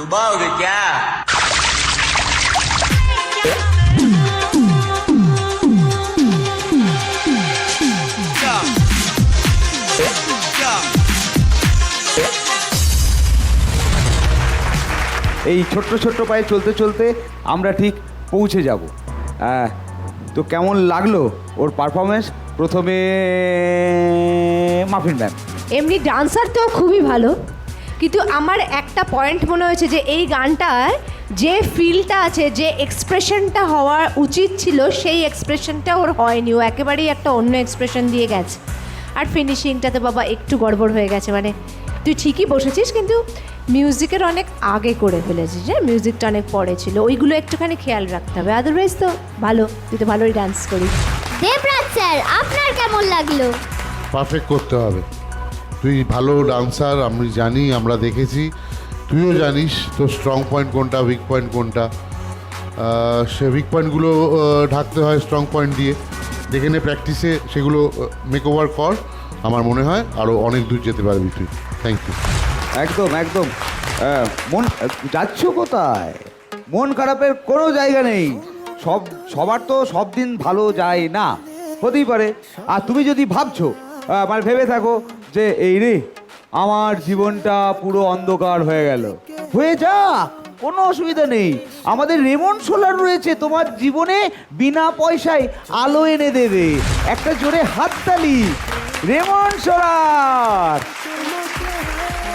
सुबह हो गई क्या? এই ছোট্ট ছোট্ট পায়ে চলতে চলতে আমরা ঠিক পৌঁছে যাব। তো কেমন লাগলো ওর পারফরমেন্স? প্রথমে মাফিন ম্যাম। এমনি ডান্সার তো খুবই ভালো, কিন্তু আমার একটা পয়েন্ট মনে হয়েছে যে এই গানটায় যে ফিলটা আছে, যে এক্সপ্রেশনটা হওয়া উচিত ছিল, সেই এক্সপ্রেশনটা ওর হয়নি। ও একেবারেই একটা অন্য এক্সপ্রেশন দিয়ে গেছে। আর ফিনিশিংটাতে বাবা একটু গড়বড় হয়ে গেছে। মানে তুই ঠিকই বসেছিস, কিন্তু মিউজিকের অনেক আগে করে ফেলেছিস, হ্যাঁ, মিউজিকটা অনেক পরে ছিল। ওইগুলো একটুখানি খেয়াল রাখতে হবে। আদারওয়াইজ তো ভালো, তুই তো ভালোই ডান্স করিস। দেবরাজ স্যার, আপনার কেমন লাগলো? পারফেক্ট করতে হবে। তুই ভালো ডান্সার, আমি জানি, আমরা দেখেছি, তুইও জানিস তোর স্ট্রং পয়েন্ট কোনটা, উইক পয়েন্ট কোনটা। সে উইক পয়েন্টগুলো ঢাকতে হয় স্ট্রং পয়েন্ট দিয়ে। দেখে নে প্র্যাকটিসে সেগুলো মেক ওভার কর। আমার মনে হয় আরও অনেক দূর যেতে পারবি তুই। Thank you. একদম একদম। মন যাচ্ছ কোথায়? মন খারাপের কোনো জায়গা নেই। সবার তো সব দিন ভালো যায় না, হতেই পারে। আর তুমি যদি ভাবছো, মানে ভেবে থাকো যে এই রে আমার জীবনটা পুরো অন্ধকার হয়ে গেল, হয়ে যাক, কোনো অসুবিধা নেই। আমাদের রেমন্ড সোলার রয়েছে, তোমার জীবনে বিনা পয়সায় আলো এনে দেবে। একটা জোরে হাততালি রেমন্ড সোলার।